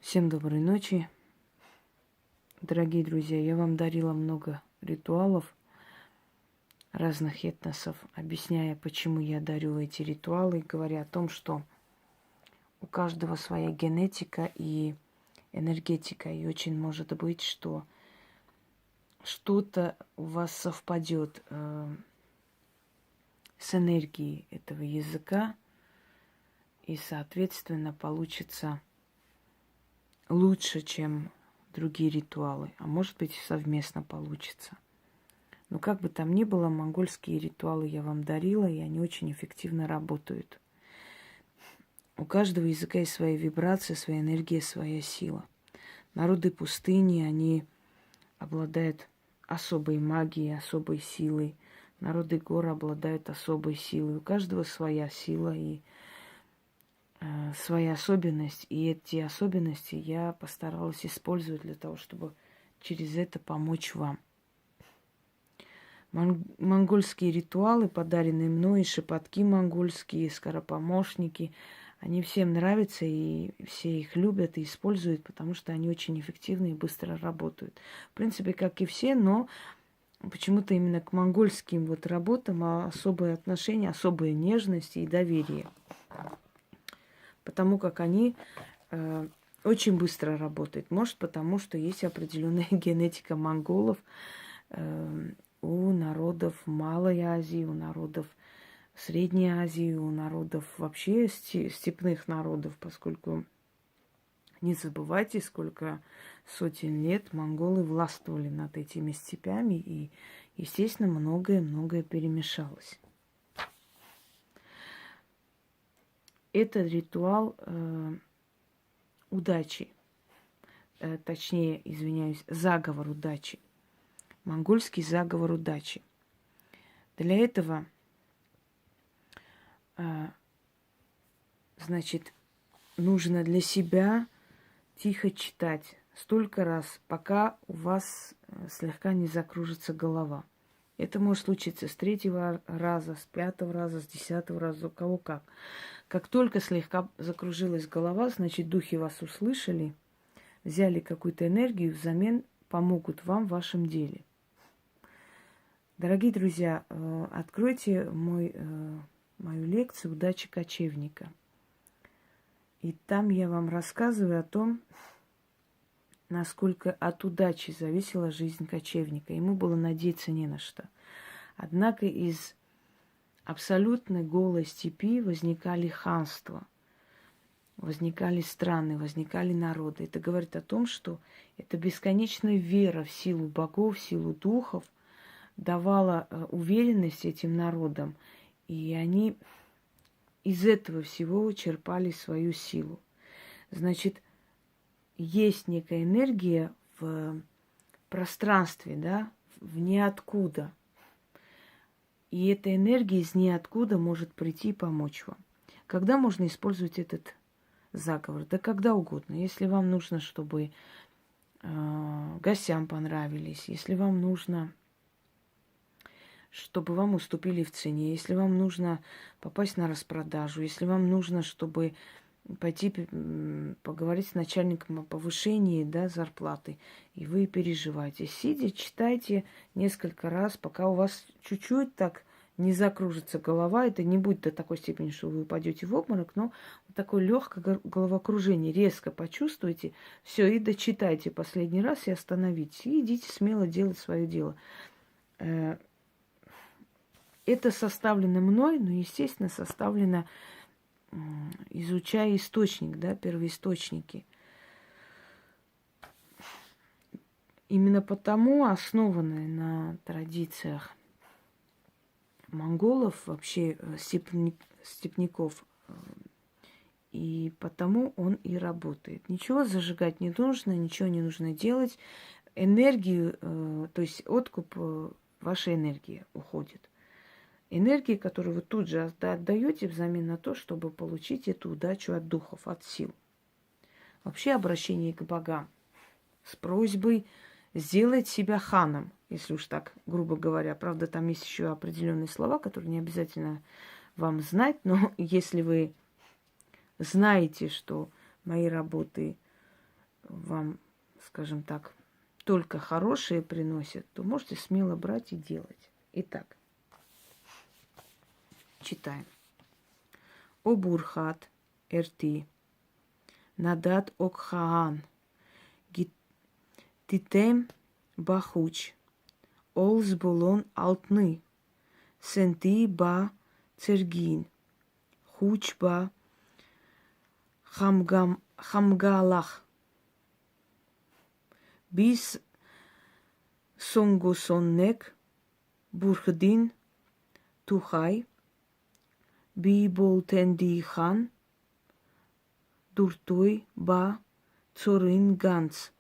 Всем доброй ночи, дорогие друзья. Я вам дарила много ритуалов разных этносов, объясняя, почему я дарю эти ритуалы, говоря о том, что у каждого своя генетика и энергетика. И очень может быть, что что-то у вас совпадет с энергией этого языка, и, соответственно, получится лучше, чем другие ритуалы. А может быть, совместно получится. Но как бы там ни было, монгольские ритуалы я вам дарила, и они очень эффективно работают. У каждого языка есть своя вибрация, своя энергия, своя сила. Народы пустыни, они обладают особой магией, особой силой. Народы гор обладают особой силой. У каждого своя сила и своя особенность. И эти особенности я постаралась использовать для того, чтобы через это помочь вам. Монгольские ритуалы, подаренные мной, шепотки монгольские, скоропомощники, они всем нравятся, и все их любят и используют, потому что они очень эффективны и быстро работают. В принципе, как и все, но почему-то именно к монгольским вот работам особое отношение, особая нежность и доверие. Потому как они очень быстро работают. Может, потому что есть определенная генетика монголов, у народов Малой Азии, у народов Средней Азии, у народов вообще степных народов, поскольку не забывайте, сколько сотен лет монголы властвовали над этими степями, и, естественно, многое-многое перемешалось. Это ритуал удачи, точнее, извиняюсь, заговор удачи. Монгольский заговор удачи. Для этого, значит, нужно для себя тихо читать столько раз, пока у вас слегка не закружится голова. Это может случиться с 3-го раза, с 5-го раза, с 10-го раза, у кого как. Как только слегка закружилась голова, значит, духи вас услышали, взяли какую-то энергию, взамен помогут вам в вашем деле. Дорогие друзья, откройте мою лекцию «Удача кочевника». И там я вам рассказываю о том, насколько от удачи зависела жизнь кочевника. Ему было надеяться не на что. Однако из абсолютно голой степи возникали ханства, возникали страны, возникали народы. Это говорит о том, что это бесконечная вера в силу богов, в силу духов давала уверенность этим народам, и они из этого всего черпали свою силу. Значит, есть некая энергия в пространстве, да, в ниоткуда. И эта энергия из ниоткуда может прийти и помочь вам. Когда можно использовать этот заговор? Да когда угодно. Если вам нужно, чтобы гостям понравились, если вам нужно, чтобы вам уступили в цене, если вам нужно попасть на распродажу, если вам нужно, чтобы пойти поговорить с начальником о повышении, да, зарплаты, и вы переживаете. Сидя, читайте несколько раз, пока у вас чуть-чуть так не закружится голова. Это не будет до такой степени, что вы упадете в обморок, но вот такое легкое головокружение резко почувствуйте. Все, и дочитайте последний раз и остановитесь. И идите смело делать свое дело. Это составлено мной, но, естественно, составлено, изучая источник, да, первоисточники. Именно потому, основанные на традициях монголов, вообще степняков, и потому он и работает. Ничего зажигать не нужно, ничего не нужно делать. Энергию, то есть откуп вашей энергии уходит. Энергии, которую вы тут же отдаете взамен на то, чтобы получить эту удачу от духов, от сил. Вообще обращение к богам с просьбой сделать себя ханом, если уж так грубо говоря. Правда, там есть еще определенные слова, которые не обязательно вам знать, но если вы знаете, что мои работы вам, скажем так, только хорошее приносит, то можете смело брать и делать. Итак, читаем. О Бурхат Эрти, Надат Окхаан, Титем Бахуч, Олз Болон Алтны, Сенти Ба Цергин, Хуч Ба Хамгалах, Бис Сонгусоннек, Бурхдин Тухай, Би Болтенди Хан, Дуртой Ба Цорин Ганц,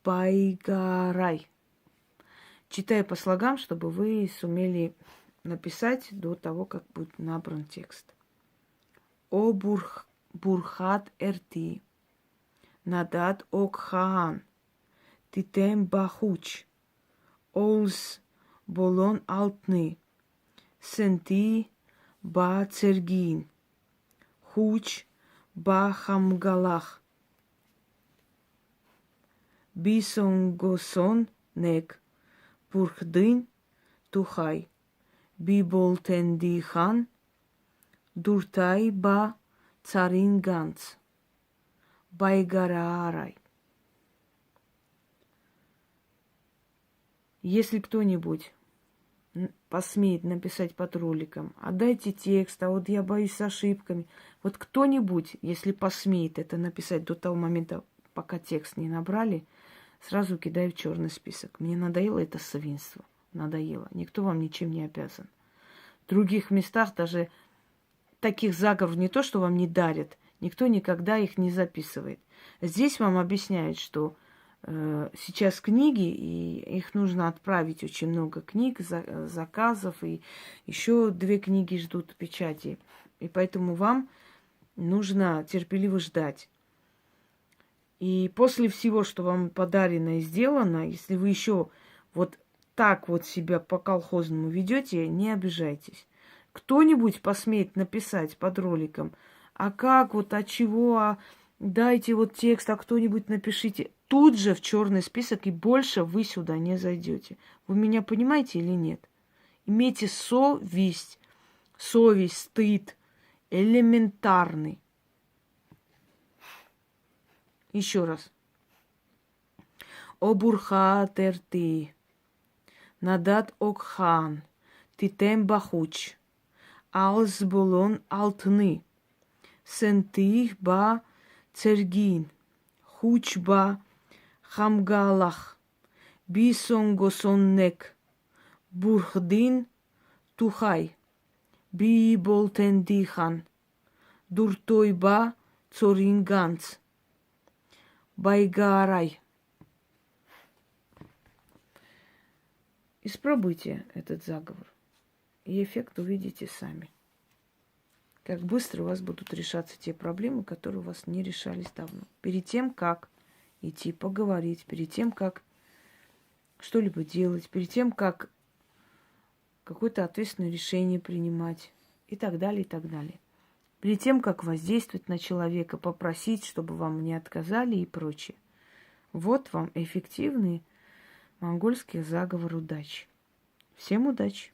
Пайгарай. Читаю по слогам, чтобы вы сумели написать до того, как будет набран текст. О Бурхат Эрти, Надат Окхаан, Титем Бахуч, Олз Болон Алтны, Сенти Ба Цергин, Хуч Ба Хамгалах, Бисонгосон Нек, Бурхдин Тухай, Биболтенди Хан, Дуртай Ба Царин Ганц, Байгаарай. Если кто-нибудь посмеет написать под роликом, отдайте текст, а вот я боюсь с ошибками. Вот кто-нибудь, если посмеет это написать до того момента, пока текст не набрали, сразу кидаю в черный список. Мне надоело это свинство. Надоело. Никто вам ничем не обязан. В других местах даже таких заговоров не то, что вам не дарят, никто никогда их не записывает. Здесь вам объясняют, что сейчас книги, и их нужно отправить очень много книг, заказов, и еще 2 книги ждут печати. И поэтому вам нужно терпеливо ждать. И после всего, что вам подарено и сделано, если вы еще вот так вот себя по-колхозному ведете, не обижайтесь. Кто-нибудь посмеет написать под роликом, а как вот, а чего, а дайте вот текст, а кто-нибудь напишите. Тут же в черный список, и больше вы сюда не зайдете. Вы меня понимаете или нет? Имейте совесть, стыд, элементарный. Еще раз. О Бурхат Эрти, Надат Окхан, Титем Бахуч, Алз Болон Алтны, Сентих Ба Цергин, Хуч Ба Хамгалах, Бисонгосоннек, Бурхдин Тухай, Би Болтендихан, Дуртой Ба Цоринганц, Байгаарай. Испробуйте этот заговор, и эффект увидите сами. Как быстро у вас будут решаться те проблемы, которые у вас не решались давно. Перед тем, как идти поговорить, перед тем, как что-либо делать, перед тем, как какое-то ответственное решение принимать и так далее, и так далее. Перед тем, как воздействовать на человека, попросить, чтобы вам не отказали и прочее. Вот вам эффективный монгольский заговор удачи. Всем удачи!